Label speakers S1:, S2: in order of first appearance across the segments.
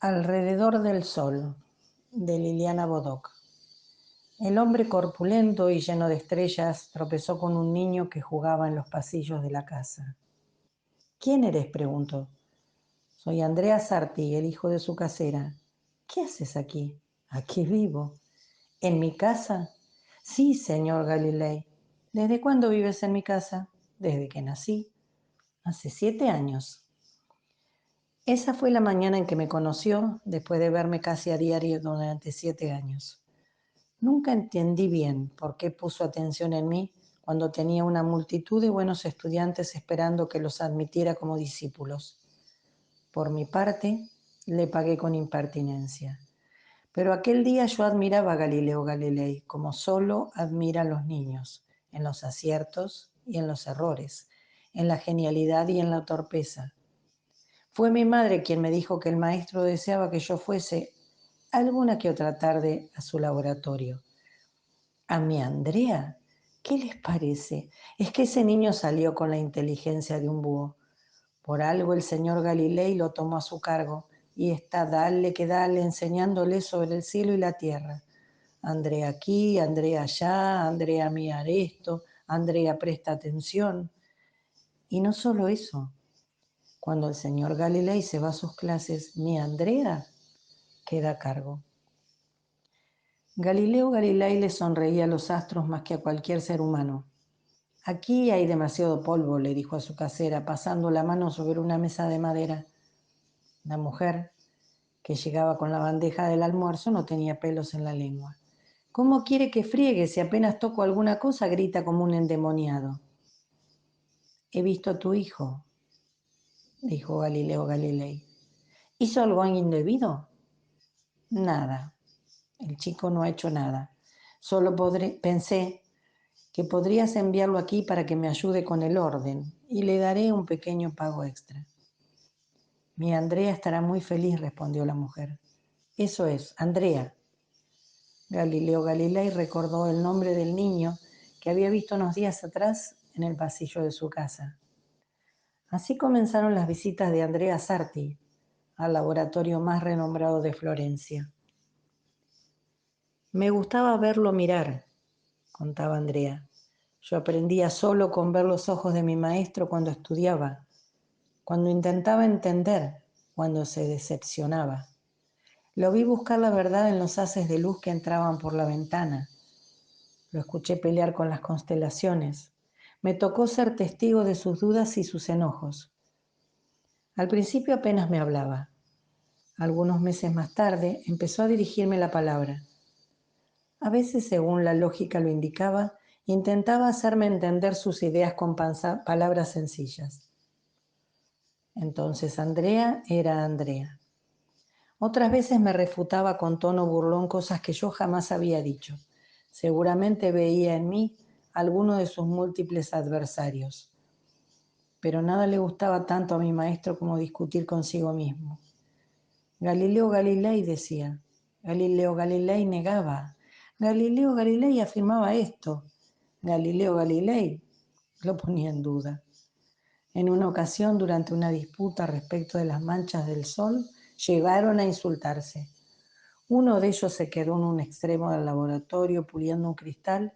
S1: Alrededor del sol, de Liliana Bodoc. El hombre corpulento y lleno de estrellas tropezó con un niño que jugaba en los pasillos de la casa. ¿Quién eres?, preguntó. Soy Andrea Sarti, el hijo de su casera. ¿Qué haces aquí? Aquí vivo. ¿En mi casa? Sí, señor Galilei. ¿Desde cuándo vives en mi casa? Desde que nací. Hace 7 años. Esa fue la mañana en que me conoció, después de verme casi a diario durante 7 años. Nunca entendí bien por qué puso atención en mí cuando tenía una multitud de buenos estudiantes esperando que los admitiera como discípulos. Por mi parte, le pagué con impertinencia. Pero aquel día yo admiraba a Galileo Galilei como solo admiran los niños, en los aciertos y en los errores, en la genialidad y en la torpeza. Fue mi madre quien me dijo que el maestro deseaba que yo fuese alguna que otra tarde a su laboratorio. A mi Andrea, ¿qué les parece? Es que ese niño salió con la inteligencia de un búho. Por algo el señor Galilei lo tomó a su cargo y está dale que dale enseñándole sobre el cielo y la tierra. Andrea aquí, Andrea allá, Andrea mira esto, Andrea presta atención. Y no solo eso, cuando el señor Galilei se va a sus clases, mi Andrea queda a cargo. Galileo Galilei le sonreía a los astros más que a cualquier ser humano. Aquí hay demasiado polvo, le dijo a su casera, pasando la mano sobre una mesa de madera. La mujer, que llegaba con la bandeja del almuerzo, no tenía pelos en la lengua. ¿Cómo quiere que friegue si apenas toco alguna cosa? Grita como un endemoniado. He visto a tu hijo, dijo Galileo Galilei. ¿Hizo algo indebido? Nada. El chico no ha hecho nada. Solo pensé que podrías enviarlo aquí para que me ayude con el orden y le daré un pequeño pago extra. Mi Andrea estará muy feliz, respondió la mujer. Eso es, Andrea. Galileo Galilei recordó el nombre del niño que había visto unos días atrás en el pasillo de su casa. Así comenzaron las visitas de Andrea Sarti al laboratorio más renombrado de Florencia. Me gustaba verlo mirar, contaba Andrea. Yo aprendía solo con ver los ojos de mi maestro cuando estudiaba, cuando intentaba entender, cuando se decepcionaba. Lo vi buscar la verdad en los haces de luz que entraban por la ventana. Lo escuché pelear con las constelaciones. Me tocó ser testigo de sus dudas y sus enojos. Al principio apenas me hablaba. Algunos meses más tarde empezó a dirigirme la palabra. A veces, según la lógica lo indicaba, intentaba hacerme entender sus ideas con palabras sencillas. Entonces Andrea era Andrea. Otras veces me refutaba con tono burlón cosas que yo jamás había dicho. Seguramente veía en mí alguno de sus múltiples adversarios. Pero nada le gustaba tanto a mi maestro como discutir consigo mismo. Galileo Galilei decía. Galileo Galilei negaba. Galileo Galilei afirmaba esto. Galileo Galilei lo ponía en duda. En una ocasión, durante una disputa respecto de las manchas del sol, llegaron a insultarse. Uno de ellos se quedó en un extremo del laboratorio puliendo un cristal,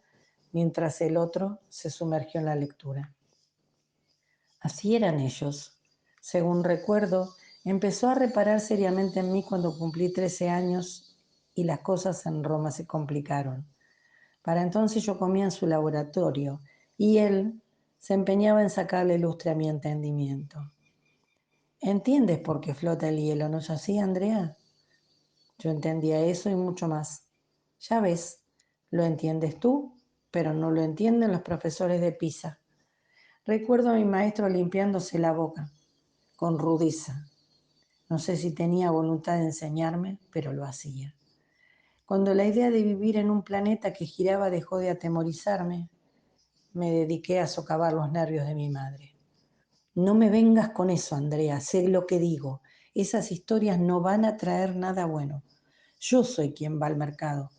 S1: mientras el otro se sumergió en la lectura. Así eran ellos. Según recuerdo, empezó a reparar seriamente en mí cuando cumplí 13 años y las cosas en Roma se complicaron. Para entonces yo comía en su laboratorio y él se empeñaba en sacarle lustre a mi entendimiento. ¿Entiendes por qué flota el hielo, no es así, Andrea? Yo entendía eso y mucho más. Ya ves, lo entiendes tú, pero no lo entienden los profesores de Pisa. Recuerdo a mi maestro limpiándose la boca, con rudeza. No sé si tenía voluntad de enseñarme, pero lo hacía. Cuando la idea de vivir en un planeta que giraba dejó de atemorizarme, me dediqué a socavar los nervios de mi madre. No me vengas con eso, Andrea, sé lo que digo. Esas historias no van a traer nada bueno. Yo soy quien va al mercado.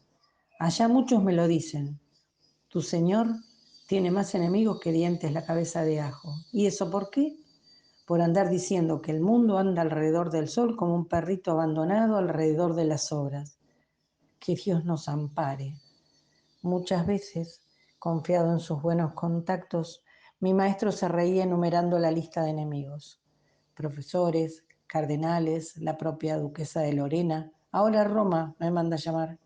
S1: Allá muchos me lo dicen. Tu señor tiene más enemigos que dientes la cabeza de ajo. ¿Y eso por qué? por andar diciendo que el mundo anda alrededor del sol como un perrito abandonado alrededor de las obras. Que Dios nos ampare. Muchas veces, confiado en sus buenos contactos, mi maestro se reía enumerando la lista de enemigos. Profesores, cardenales, la propia duquesa de Lorena. Ahora Roma me manda a llamar.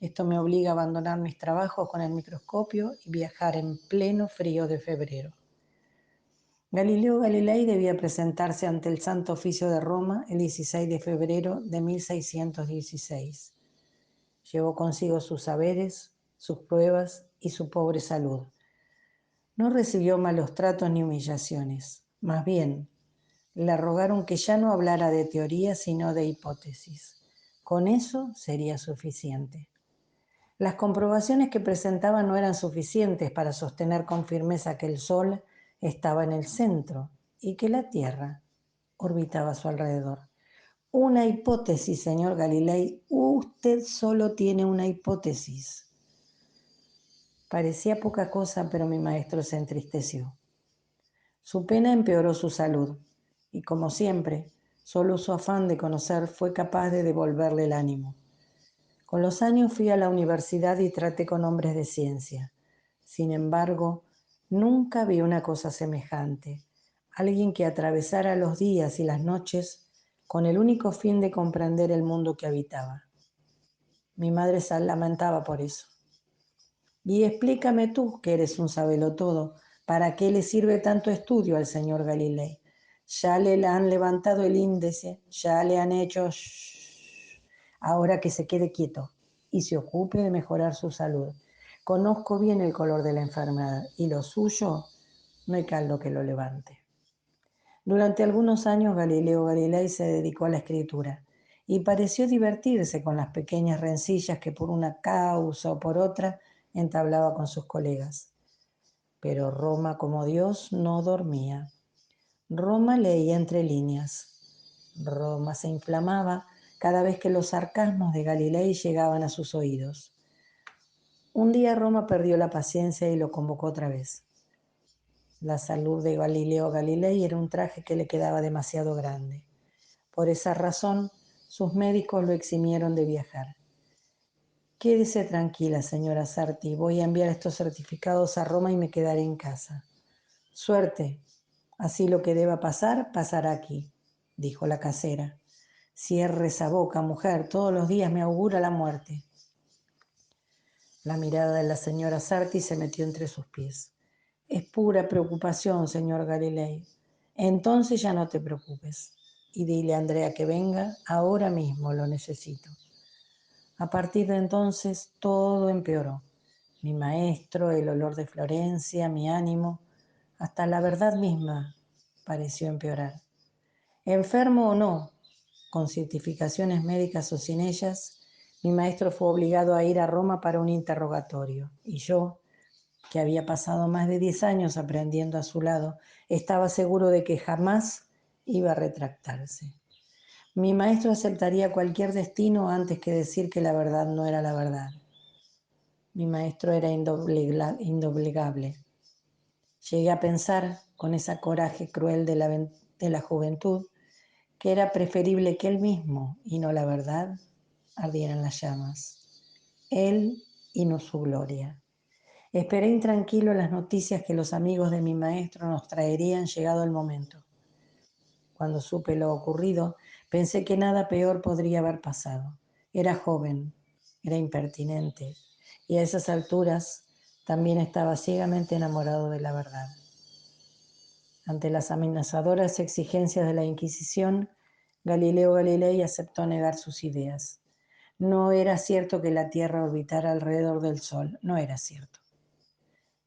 S1: Esto me obliga a abandonar mis trabajos con el microscopio y viajar en pleno frío de febrero. Galileo Galilei debía presentarse ante el Santo Oficio de Roma el 16 de febrero de 1616. Llevó consigo sus saberes, sus pruebas y su pobre salud. No recibió malos tratos ni humillaciones. Más bien, le rogaron que ya no hablara de teoría sino de hipótesis. Con eso sería suficiente. Las comprobaciones que presentaba no eran suficientes para sostener con firmeza que el Sol estaba en el centro y que la Tierra orbitaba a su alrededor. Una hipótesis, señor Galilei. Usted solo tiene una hipótesis. Parecía poca cosa, pero mi maestro se entristeció. Su pena empeoró su salud y, como siempre, solo su afán de conocer fue capaz de devolverle el ánimo. Con los años fui a la universidad y traté con hombres de ciencia. Sin embargo, nunca vi una cosa semejante. Alguien que atravesara los días y las noches con el único fin de comprender el mundo que habitaba. Mi madre se lamentaba por eso. Y explícame tú, que eres un sabelotodo, ¿para qué le sirve tanto estudio al señor Galilei? Ya le han levantado el índice, ya le han hecho... Ahora que se quede quieto y se ocupe de mejorar su salud. Conozco bien el color de la enfermedad y lo suyo no hay caldo que lo levante. Durante algunos años Galileo Galilei se dedicó a la escritura y pareció divertirse con las pequeñas rencillas que por una causa o por otra entablaba con sus colegas. Pero Roma, como Dios, no dormía. Roma leía entre líneas. Roma se inflamaba cada vez que los sarcasmos de Galilei llegaban a sus oídos. Un día Roma perdió la paciencia y lo convocó otra vez. La salud de Galileo Galilei era un traje que le quedaba demasiado grande. Por esa razón, sus médicos lo eximieron de viajar. Quédese tranquila, señora Sarti. Voy a enviar estos certificados a Roma y me quedaré en casa. Suerte. Así lo que deba pasar, pasará aquí, dijo la casera. Cierre esa boca, mujer. Todos los días me augura la muerte. La mirada de la señora Sarti se metió entre sus pies. Es pura preocupación, señor Galilei. Entonces ya no te preocupes. Y dile a Andrea que venga, ahora mismo lo necesito. A partir de entonces todo empeoró. Mi maestro, el olor de Florencia, mi ánimo, hasta la verdad misma pareció empeorar. Enfermo o no, con certificaciones médicas o sin ellas, mi maestro fue obligado a ir a Roma para un interrogatorio. Y yo, que había pasado más de 10 años aprendiendo a su lado, estaba seguro de que jamás iba a retractarse. Mi maestro aceptaría cualquier destino antes que decir que la verdad no era la verdad. Mi maestro era indoblegable. Llegué a pensar, con ese coraje cruel de la juventud, que era preferible que él mismo, y no la verdad, ardieran las llamas. Él y no su gloria. Esperé intranquilo las noticias que los amigos de mi maestro nos traerían llegado el momento. Cuando supe lo ocurrido, pensé que nada peor podría haber pasado. Era joven, era impertinente, y a esas alturas también estaba ciegamente enamorado de la verdad. Ante las amenazadoras exigencias de la Inquisición, Galileo Galilei aceptó negar sus ideas. No era cierto que la Tierra orbitara alrededor del Sol, no era cierto.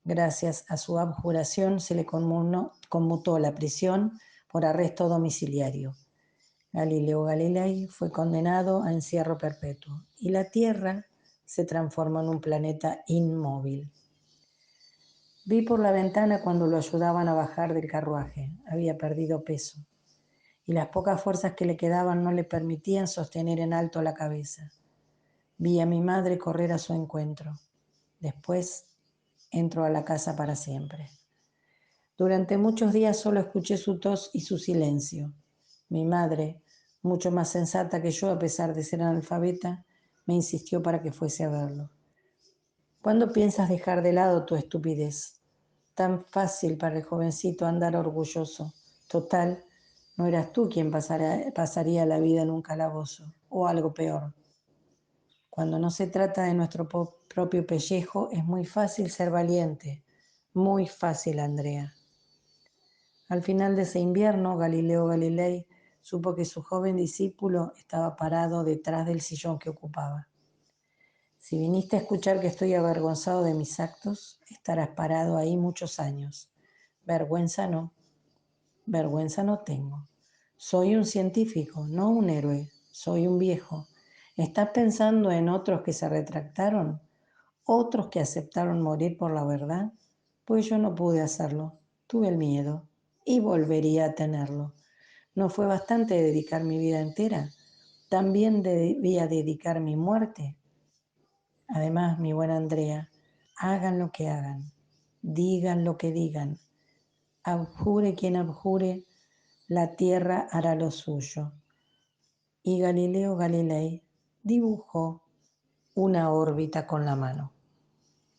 S1: Gracias a su abjuración se le conmutó la prisión por arresto domiciliario. Galileo Galilei fue condenado a encierro perpetuo y la Tierra se transformó en un planeta inmóvil. Vi por la ventana cuando lo ayudaban a bajar del carruaje. Había perdido peso y las pocas fuerzas que le quedaban no le permitían sostener en alto la cabeza. Vi a mi madre correr a su encuentro. Después entró a la casa para siempre. Durante muchos días solo escuché su tos y su silencio. Mi madre, mucho más sensata que yo a pesar de ser analfabeta, me insistió para que fuese a verlo. ¿Cuándo piensas dejar de lado tu estupidez? Tan fácil para el jovencito andar orgulloso. Total, no eras tú quien pasaría la vida en un calabozo, o algo peor. Cuando no se trata de nuestro propio pellejo, es muy fácil ser valiente. Muy fácil, Andrea. Al final de ese invierno, Galileo Galilei supo que su joven discípulo estaba parado detrás del sillón que ocupaba. Si viniste a escuchar que estoy avergonzado de mis actos, estarás parado ahí muchos años. Vergüenza no tengo. Soy un científico, no un héroe, soy un viejo. ¿Estás pensando en otros que se retractaron? ¿Otros que aceptaron morir por la verdad? Pues yo no pude hacerlo. Tuve el miedo y volvería a tenerlo. ¿No fue bastante dedicar mi vida entera? También debía dedicar mi muerte. Además, mi buena Andrea, hagan lo que hagan, digan lo que digan, abjure quien abjure, la tierra hará lo suyo. Y Galileo Galilei dibujó una órbita con la mano.